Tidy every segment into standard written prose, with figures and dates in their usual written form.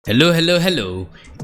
Hello hello hello.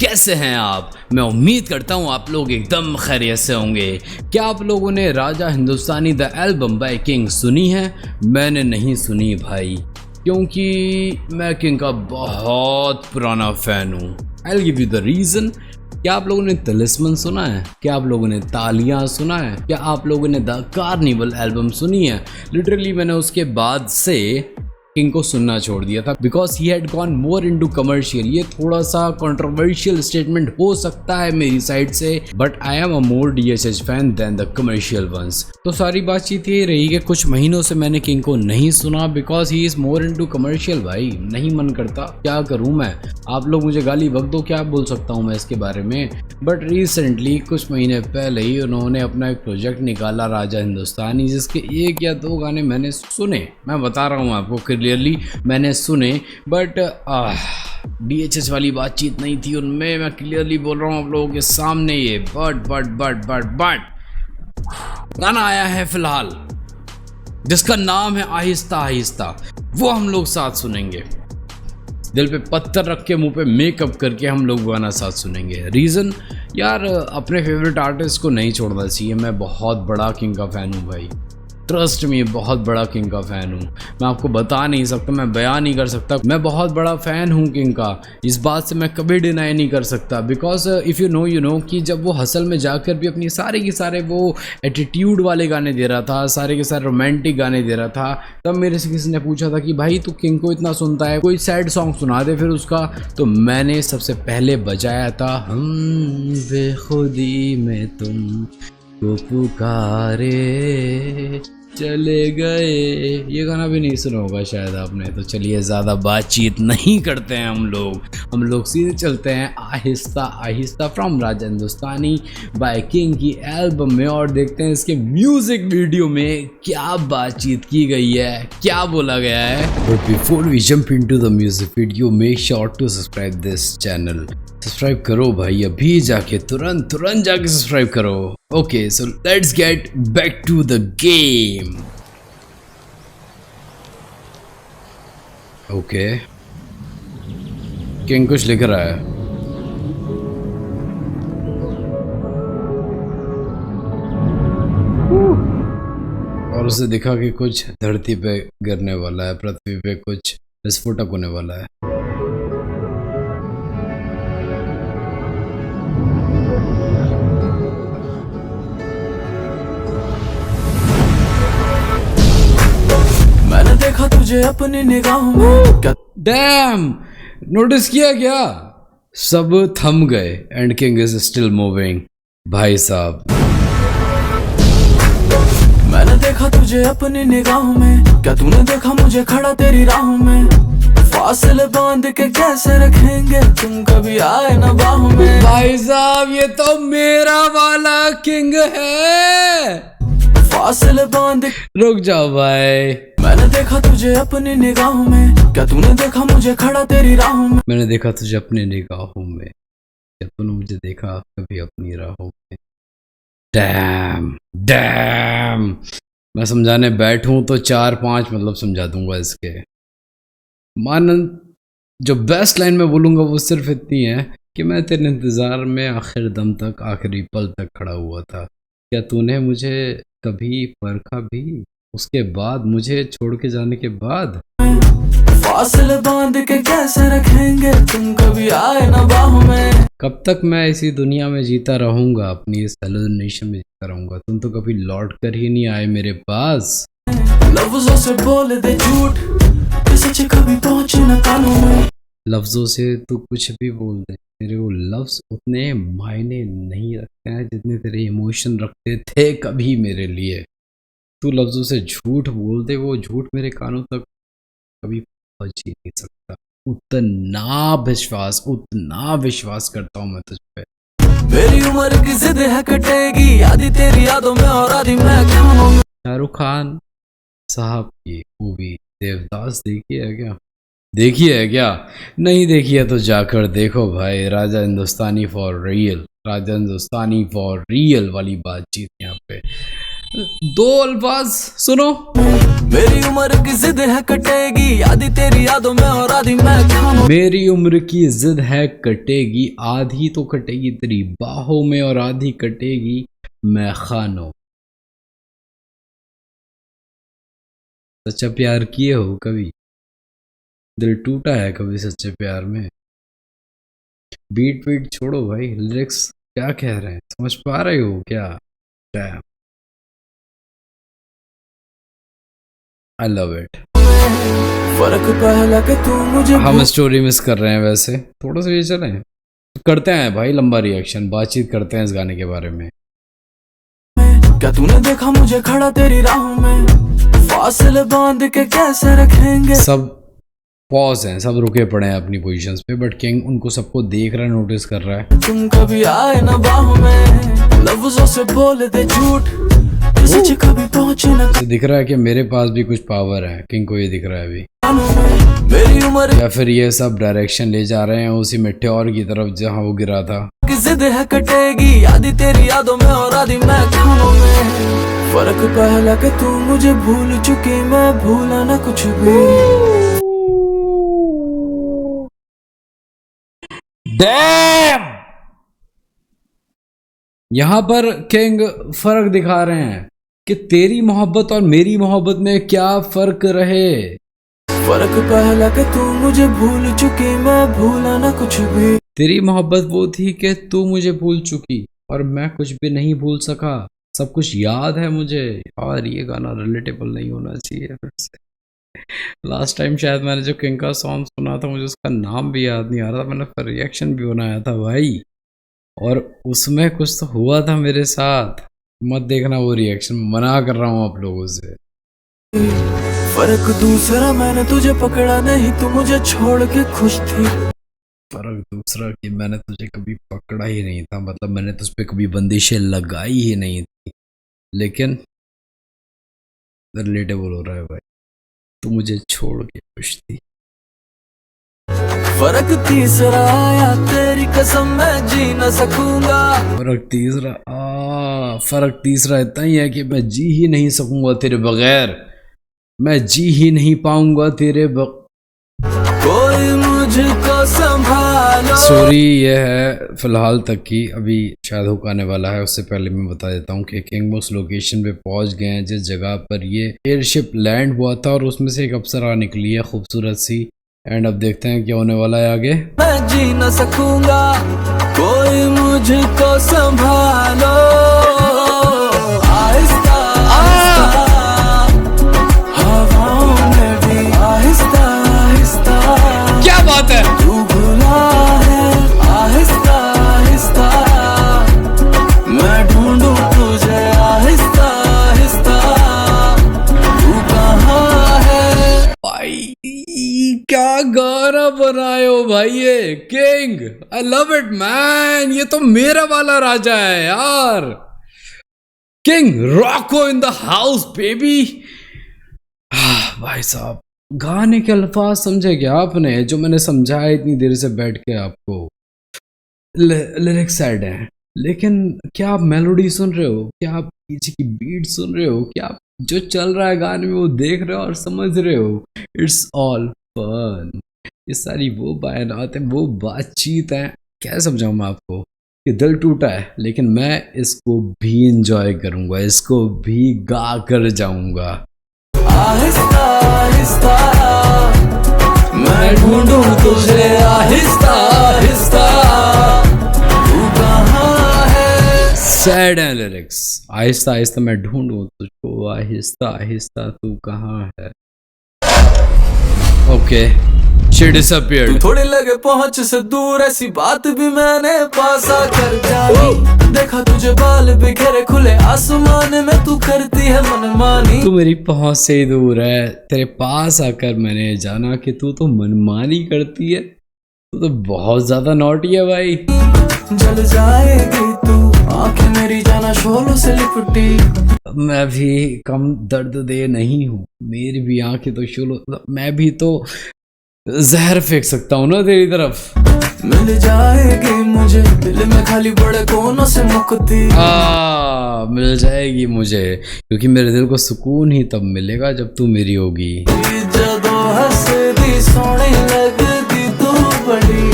कैसे हैं आप? मैं उम्मीद करता हूँ आप लोग एकदम खैरियत से होंगे। क्या आप लोगों ने Raja Hindustani the album by king सुनी है? मैंने नहीं सुनी भाई, क्योंकि मैं किंग का बहुत पुराना फ़ैन हूँ। I give you the reason. क्या आप लोगों ने तिलिस्मन सुना है? क्या आप लोगों ने तालियां सुना है? क्या आप लोगों ने द कार्निवल एल्बम सुनी है? लिटरली मैंने उसके बाद से किंग को सुनना छोड़ दिया था because he had gone more into commercial. ये थोड़ा सा कंट्रोवर्शियल स्टेटमेंट हो सकता है मेरी साइड से, but I am a more DHH fan than the commercial ones. तो सारी बातचीत ये रही कि कुछ महीनों से मैंने किंग को नहीं सुना because he is more into commercial. भाई नहीं मन करता, क्या करूं मैं? आप लोग मुझे गाली बक दो, क्या बोल सकता हूं मैं इसके बारे में। बट रिसेंटली कुछ महीने पहले ही उन्होंने अपना एक प्रोजेक्ट निकाला राजा हिंदुस्तानी, जिसके 1 या 2 गाने मैंने सुने। मैं बता रहा हूँ आपको क्लियरली मैंने सुने, बट डीएचएच वाली बातचीत नहीं थी उनमें। मैं क्लियरली बोल रहा हूँ आप लोगों के सामने ये बट गाना आया है फिलहाल जिसका नाम है आहिस्ता आहिस्ता। वो हम लोग साथ सुनेंगे, दिल पे पत्थर रख के मुंह पे मेकअप करके हम लोग गाना साथ सुनेंगे। रीज़न यार, अपने फेवरेट आर्टिस्ट को नहीं छोड़ना चाहिए। मैं बहुत बड़ा किंग का फ़ैन हूँ भाई, ट्रस्ट मी, बहुत बड़ा किंग का फ़ैन हूँ। मैं आपको बता नहीं सकता, मैं बयान नहीं कर सकता। मैं बहुत बड़ा फ़ैन हूँ किंग का, इस बात से मैं कभी डिनाई नहीं कर सकता। बिकॉज इफ़ यू नो कि जब वो हसल में जाकर भी अपनी सारे के सारे वो एटीट्यूड वाले गाने दे रहा था, सारे के सारे रोमांटिक गाने दे रहा था, तब मेरे से किसी ने पूछा था कि भाई तू किंग को इतना सुनता है, कोई सैड सॉन्ग सुना दे फिर उसका। तो मैंने सबसे पहले बजाया था हम बेखुदी में तुम को पुकारे चले गए। ये गाना भी नहीं सुना होगा शायद आपने। तो चलिए ज़्यादा बातचीत नहीं करते हैं हम लोग सीधे चलते हैं Aahista Aahista from Raja Hindustani by King की एल्बम में, और देखते हैं इसके म्यूजिक वीडियो में क्या बातचीत की गई है, क्या बोला गया है। But before we jump into the music video, make sure to subscribe this channel. Subscribe करो भाई, अभी जाके तुरंत जाके सब्सक्राइब करो। Okay, so let's get back to the game. Okay, king कुछ लिख रहा है। और उसे दिखा कि कुछ धरती पे गिरने वाला है, पृथ्वी पे कुछ विस्फोटक होने वाला है। मैंने देखा तुझे अपनी निगाहों में। क्या डैम, नोटिस किया क्या? सब थम गए and king is still moving. भाई साहब, मैंने देखा तुझे अपनी निगाहों में, क्या तूने देखा मुझे खड़ा तेरी राहों में। फासले बांध के कैसे रखेंगे तुम कभी आए ना बाहों में। भाई साहब, ये तो मेरा वाला किंग है। फासले बांध रुक जाओ भाई। मैंने देखा तुझे अपनी निगाहों में, क्या तूने देखा मुझे खड़ा तेरी राहों में। मैंने देखा तुझे अपने निगाहों में, क्या तूने मुझे देखा कभी अपनी राहों में। डैम डैम, मैं समझाने बैठूं तो 4-5 मतलब समझा दूंगा इसके। मान, जो बेस्ट लाइन में बोलूंगा वो सिर्फ इतनी है कि मैं तेरे इंतज़ार में आखिर दम तक, आखिरी पल तक खड़ा हुआ था। क्या तूने मुझे कभी परखा भी उसके बाद, मुझे छोड़ के जाने के बाद। फासले बांध के कैसे रखेंगे तुम कभी आए ना बाहों में। कब तक मैं इसी दुनिया में जीता रहूंगा, अपनी इस हेलुसिनेशन में जीता रहूंगा। तुम तो कभी लौट कर ही नहीं आए मेरे पास। लफ्जों से बोल दे झूठ, सच कभी पहुंचे न कानों में। लफ्ज़ों से तू कुछ भी बोल दे, मेरे वो लफ्ज़ उतने मायने नहीं रखते हैं जितने तेरे इमोशन रखते थे कभी मेरे लिए। तू लफ्ज़ों से झूठ बोल दे, वो झूठ मेरे कानों तक कभी पहुंच ही नहीं सकता। उतना विश्वास करता हूँ मैं तुझ पे। मेरी उम्र की जिद है कटेगी, आधी तेरी यादों में और आधी मैं क्यों हूँ। शाहरुख खान साहब की मूवी देवदास देखी है क्या? देखी है क्या? नहीं देखी है तो जाकर देखो भाई। Raja Hindustani for real, Raja Hindustani for real वाली बातचीत यहाँ पे। दो अल्फाज सुनो। मेरी उम्र की जिद है कटेगी, आधी तेरी यादों में और आधी मैं खानों। मेरी उम्र की जिद है कटेगी, आधी तो कटेगी तेरी बाहों में और आधी कटेगी मैं खानों। सच्चा प्यार किए हो कभी? दिल टूटा है कभी सच्चे प्यार में? बीट वीट छोड़ो भाई, लिरिक्स क्या कह रहे हैं समझ पा रहे हो क्या? Dam, I love it. फर्क पहला कि तू मुझे हम स्टोरी मिस कर रहे हैं वैसे, थोड़ा सा ये चलें करते हैं भाई लंबा रिएक्शन, बातचीत करते हैं इस गाने के बारे में। क्या तूने देखा मुझे खड़ा तेरी राहों में, फासले बांध के कैसे रखेंगे। सब पॉज हैं, सब रुके पड़े हैं अपनी पोजीशंस पे, बट किंग उनको सबको देख रहा है, नोटिस कर रहा है। तुम कभी आए ना बाहों में, लफ्जों से बोल दे झूठ, सच कभी पहुंचे ना। तो दिख रहा है कि मेरे पास भी कुछ पावर है, किंग को ये दिख रहा है अभी। मेरी उम्र या फिर ये सब डायरेक्शन ले जा रहे हैं उसी मेटेओर की तरफ जहां वो गिरा था। की जिद है कटेगी, आधी तेरी यादों में और आधी मैं खानों में। फर्क पहला कि तू मुझे भूल चुकी, मैं भूला ना कुछ भी। डैम! यहां पर किंग फर्क दिखा रहे हैं कि तेरी मोहब्बत और मेरी मोहब्बत में क्या फर्क रहे। फर्क पहला कि तू मुझे भूल चुकी, मैं भूला ना कुछ भी। तेरी मोहब्बत वो थी कि तू मुझे भूल चुकी और मैं कुछ भी नहीं भूल सका, सब कुछ याद है मुझे। और ये गाना रिलेटेबल नहीं होना चाहिए फिर से। लास्ट टाइम शायद मैंने जो किंग का सॉन्ग सुना था मुझे उसका नाम भी याद नहीं आ रहा था, मैंने फिर रिएक्शन भी बनाया था भाई, और उसमें कुछ तो हुआ था मेरे साथ। मत देखना वो रिएक्शन, मना कर रहा हूँ आप लोगों से। फर्क दूसरा मैंने तुझे पकड़ा नहीं, तू मुझे छोड़ के खुश थी। फर्क दूसरा कि मैंने तुझे कभी पकड़ा ही नहीं था, मतलब मैंने तुझ पे कभी बंदिशें लगाई ही नहीं थी, लेकिन रिलेटेबल हो रहा है भाई, तू मुझे छोड़ के खुश थी। फर्क तीसरा आया, तेरी कसम मैं जी न सकूंगा। फर्क तीसरा इतना ही है कि मैं जी ही नहीं सकूंगा तेरे बगैर, मैं जी ही नहीं पाऊंगा तेरे कोई मुझको संभालो। स्टोरी ये है फिलहाल तक की, अभी शायद हुक आने वाला है, उससे पहले मैं बता देता हूँ कि किंग उस लोकेशन पे पहुंच गए हैं जिस जगह पर ये एयरशिप लैंड हुआ था, और उसमें से एक अप्सरा निकली है खूबसूरत सी। एंड अब देखते हैं क्या होने वाला है आगे। मैं जी न सकूंगा, कोई मुझको संभालो। आहिस्ता आहिस्ता, हवाओं में भी आहिस्ता आहिस्ता। क्या बात है, तू भुला है आहिस्ता आहिस्ता, मैं ढूंढूं तुझे आहिस्ता आहिस्ता, तू कहाँ है। भाई क्या गाना बनाए हो भाई ये king, I love it man, ये तो मेरा वाला राजा है यार। King Roku in the house baby. भाई साहब गाने के अल्फाज समझे क्या आपने, जो मैंने समझाया इतनी देर से बैठ के आपको। लिरिक्स सैड है, लेकिन क्या आप मेलोडी सुन रहे हो, क्या आप पीछे की बीट सुन रहे हो, क्या आप जो चल रहा है गाने में वो देख रहे हो और समझ रहे हो? It's all fun. ये सारी वो बयानात है, वो बातचीत है, क्या समझाऊं मैं आपको कि दिल टूटा है, लेकिन मैं इसको भी इंजॉय करूंगा, इसको भी गा कर जाऊंगा। आहिस्ता आहिस्ता, मैं ढूंढूं तुझे आहिस्ता आहिस्ता, तू कहाँ है। सैड है लिरिक्स, आहिस्ता आहिस्ता मैं ढूंढूं तुझको, आहिस्ता आहिस्ता तू कहाँ है। Okay she disappeared. थोड़ी लगे पहुंच से दूर, ऐसी बात भी मैंने पासा कर जानी। देखा तुझे बाल बिखरे खुले आसमान में, तू करती है मनमानी। तू मेरी पहुंच से ही दूर है, तेरे पास आकर मैंने जाना कि तू तो मनमानी करती है, तू तो बहुत ज्यादा नॉटी है भाई। जल जाएगी तू, आंखें मेरी जाना शोलों से लिपटी। मैं भी कम दर्द दे नहीं हूँ, मेरी भी आंखें तो शोलों, मैं भी तो जहर फेंक सकता हूँ ना तेरी तरफ। मिल जाएगी मुझे दिल में खाली बड़े कोनों से मुक्ति। मिल जाएगी मुझे, क्योंकि मेरे दिल को सुकून ही तब मिलेगा जब तू मेरी होगी। जदों हंसदी सोहनी लगदी तू बड़ी,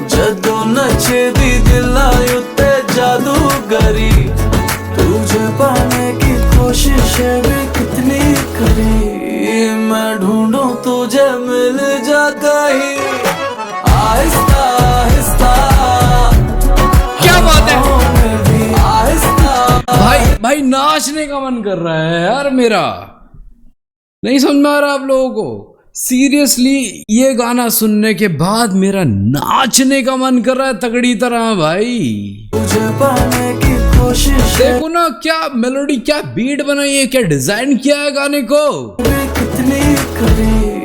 जदों नचदी दिलां उत्ते जादूगरी, तुझे पाने की कोशिश भी कितनी करी, मैं ढूंढूं तुझे मिल जा कहीं आहिस्ता आहिस्ता। क्या बात है भाई नाचने का मन कर रहा है यार मेरा। नहीं समझ में आ रहा आप लोगों को? सीरियसली ये गाना सुनने के बाद मेरा नाचने का मन कर रहा है तगड़ी तरह भाई। तुझे पाने की कोशिश देखो ना, क्या मेलोडी, क्या बीट बनाई है, क्या डिजाइन किया है गाने को। कितनी करी,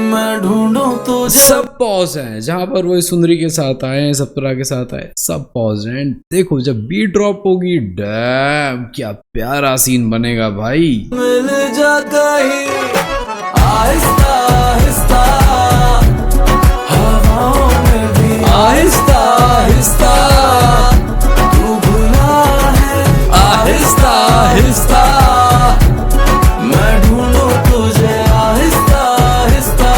मैं ढूंढूं तो सब पॉज हैं, जहां पर वो सुंदरी के साथ आए, सप्तरा के साथ आए, सब पॉज हैं। देखो जब बीट ड्रॉप होगी, डैम क्या प्यारा सीन बनेगा भाई। मिल जा कहीं आहिस्ता आहिस्ता, हवाओं में भी आहिस्ता आहिस्ता, तू भुला है आहिस्ता आहिस्ता, मैं ढूंढूं तुझे आहिस्ता आहिस्ता,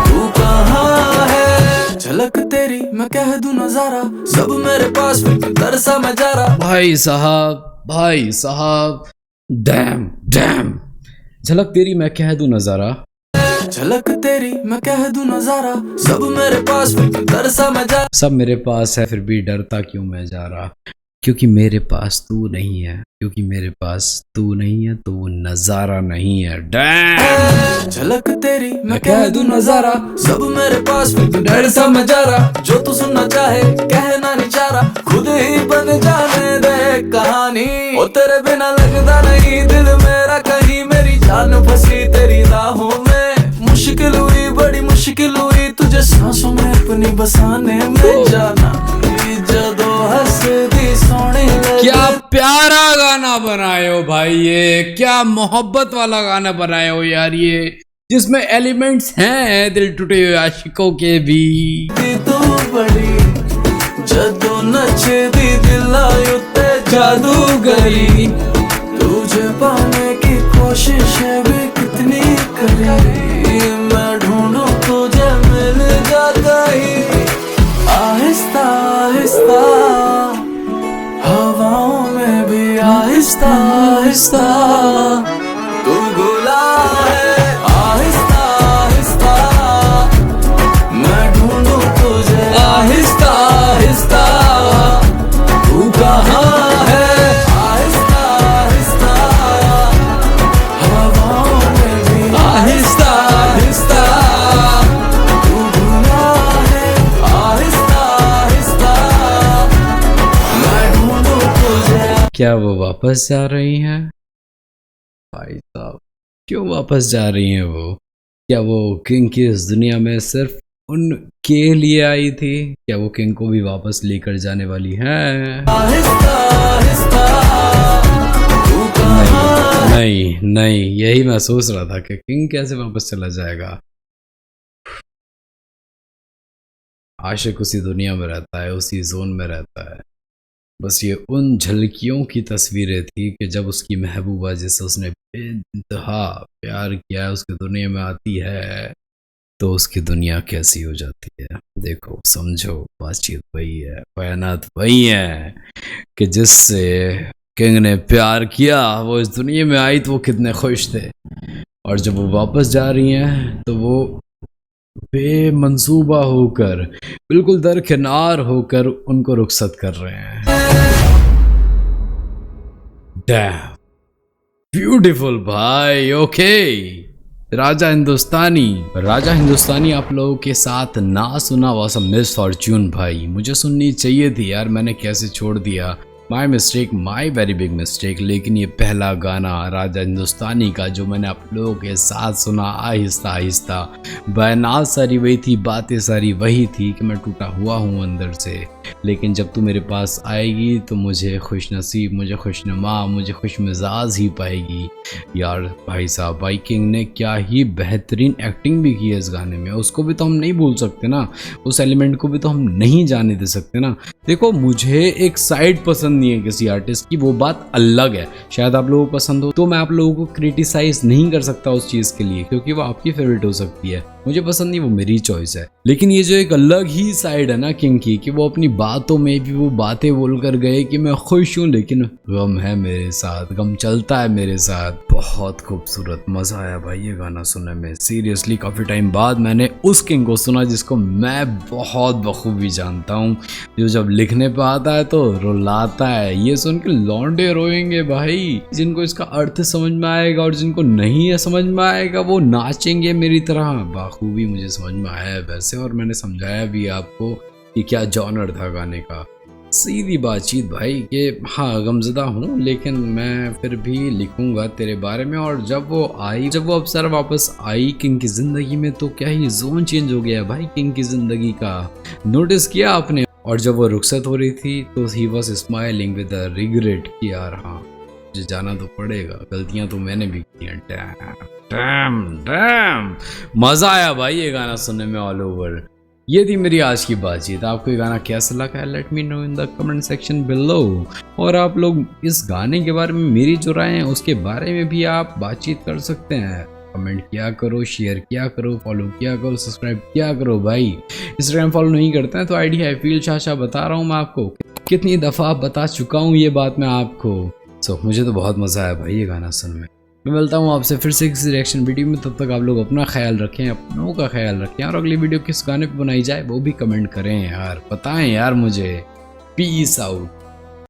तू कहाँ है। झलक तेरी मैं कह दूं नजारा, सब मेरे पास फिर किधर सा मैं जा रहा। भाई साहब डैम डैम। झलक तेरी मैं कह दूं नजारा, झलक तेरी मैं कह दूं नजारा, सब मेरे पास फिर किधर सा मैं जा। सब मेरे पास है फिर भी डरता क्यों मैं जा रहा, क्योंकि मेरे पास तू नहीं है, क्योंकि मेरे पास तू नहीं है तो वो नजारा नहीं है। डैम। झलक तेरी मैं कह दूं नजारा, सब मेरे पास फिर किधर सा मैं जा रहा, जो तू सुनना चाहे कहना नहीं चाह रहा, खुद ही बन जाने दे कहानी, और तेरे बिना लगता नहीं दिल मेरा कहीं, मेरी जान फंसी तेरी राहों में, मुश्किल हुई बड़ी मुश्किल हुई तुझे सांसों में अपनी बसाने में जाना, जदों हंसदी सोहनी लगदी। क्या प्यारा गाना बनाए हो भाई, ये क्या मोहब्बत वाला गाना बनाए हो यार, ये जिसमें एलिमेंट्स हैं दिल टूटे हुए आशिकों के भी। तू बड़ी जदों नचदी दिलां उत्ते जादूगरी, तुझे पाने की कोशिश भी कितनी करी, मैं ढूंढूं तुझे मिल जा कहीं आहिस्ता आहिस्ता, हवाओं में भी आहिस्ता आहिस्ता, तू भुला है आहिस्ता आहिस्ता, मैं ढूंढूं तुझे आहिस्ता आहिस्ता, तू कहाँ है आहिस्ता आहिस्ता, हवाओं में भी आहिस्ता आहिस्ता, तू भुला है आहिस्ता आहिस्ता, मैं ढूंढूं तुझे। क्या वो वापस जा रही हैं? भाई साहब क्यों वापस जा रही हैं वो? क्या वो किंग की इस दुनिया में सिर्फ उनके लिए आई थी? क्या वो किंग को भी वापस लेकर जाने वाली हैं? आहिस्ता आहिस्ता, तू कहाँ नहीं, यही मैं सोच रहा था कि किंग कैसे वापस चला जाएगा। आशिक उसी दुनिया में रहता है, उसी जोन में रहता है। बस ये उन झलकियों की तस्वीरें थी कि जब उसकी महबूबा जिसे उसने बेइंतहा प्यार किया है उसकी दुनिया में आती है तो उसकी दुनिया कैसी हो जाती है। देखो समझो, बातचीत वही है, बयानात वही है कि जिससे किंग ने प्यार किया वो इस दुनिया में आई तो वो कितने खुश थे, और जब वो वापस जा रही हैं तो वो बेमंसूबा होकर, बिल्कुल दरकिनार होकर उनको रुखसत कर रहे हैं। डैम ब्यूटीफुल भाई। ओके, राजा हिंदुस्तानी आप लोगों के साथ ना सुना वॉज अ मिस फॉर्च्यून भाई। मुझे सुननी चाहिए थी यार, मैंने कैसे छोड़ दिया। My mistake, my very big mistake. लेकिन ये पहला गाना राजा हिंदुस्तानी का जो मैंने आप लोगों के साथ सुना आहिस्ता आहिस्ता, बयानात सारी वही थी, बातें सारी वही थी कि मैं टूटा हुआ हूँ अंदर से, लेकिन जब तू मेरे पास आएगी तो मुझे खुश नसीब, मुझे खुशनुमा, मुझे खुश मिजाज ही पाएगी। यार भाई साहब, भाई किंग ने क्या ही बेहतरीन एक्टिंग भी की है इस गाने में, उसको भी तो हम नहीं भूल सकते ना, उस एलिमेंट को भी तो हम नहीं जाने दे सकते ना। देखो, मुझे एक साइड पसंद नहीं है किसी आर्टिस्ट की, वो बात अलग है, शायद आप लोगों को पसंद हो, तो मैं आप लोगों को क्रिटिसाइज नहीं कर सकता उस चीज़ के लिए, क्योंकि वो आपकी फेवरेट हो सकती है, मुझे पसंद नहीं, वो मेरी चॉइस है। लेकिन ये जो एक अलग ही साइड है ना किंग की, कि वो अपनी बातों में भी वो बातें बोल कर गए कि मैं खुश हूँ लेकिन गम है मेरे साथ, गम चलता है मेरे साथ। बहुत खूबसूरत, मजा आया भाई ये गाना सुनने में। सीरियसली काफ़ी टाइम बाद मैंने उस किंग को सुना जिसको मैं बहुत बखूबी जानता हूँ, जो जब लिखने पे आता है तो रुलाता है। ये सुन के लौंडे रोएंगे भाई, जिनको इसका अर्थ समझ में आएगा और जिनको नहीं है समझ में आएगा वो नाचेंगे मेरी तरह। बखूबी मुझे समझ में आया है वैसे, और मैंने समझाया भी आपको कि क्या जॉनर था गाने का। सीधी बातचीत भाई कि हाँ गमज़दा हूँ, लेकिन मैं फिर भी लिखूंगा तेरे बारे में। और जब वो अप्सरा वापस आई किंग की ज़िंदगी में, तो क्या ही जोन चेंज हो गया भाई किंग की ज़िंदगी का, नोटिस किया आपने? और जब वो रुखसत हो रही थी तो he was smiling with a regret कि यार हाँ मुझे जाना तो पड़ेगा, गलतियाँ तो मैंने भी की हैं। डैम डैम, मज़ा आया भाई ये गाना सुनने में ऑल ओवर। ये थी मेरी आज की बातचीत। आपको ये गाना कैसा लगा, let me know in the comment section below. और आप लोग इस गाने के बारे में मेरी जो राय है उसके बारे में भी आप बातचीत कर सकते हैं। कमेंट किया करो, शेयर किया करो, फॉलो किया करो, सब्सक्राइब किया करो भाई। इंस्टाग्राम फॉलो नहीं करते हैं तो आईडी है फील शाह बता रहा हूँ मैं आपको, कितनी दफ़ा बता चुका हूँ ये बात मैं आपको। सो मुझे तो बहुत मज़ा आया भाई ये गाना सुनने में। मैं मिलता हूँ आपसे फिर से किसी रिएक्शन वीडियो में, तब तक आप लोग अपना ख्याल रखें, अपनों का ख्याल रखें, और अगली वीडियो किस गाने पे बनाई जाए वो भी कमेंट करें यार, बताएं यार मुझे। Peace out.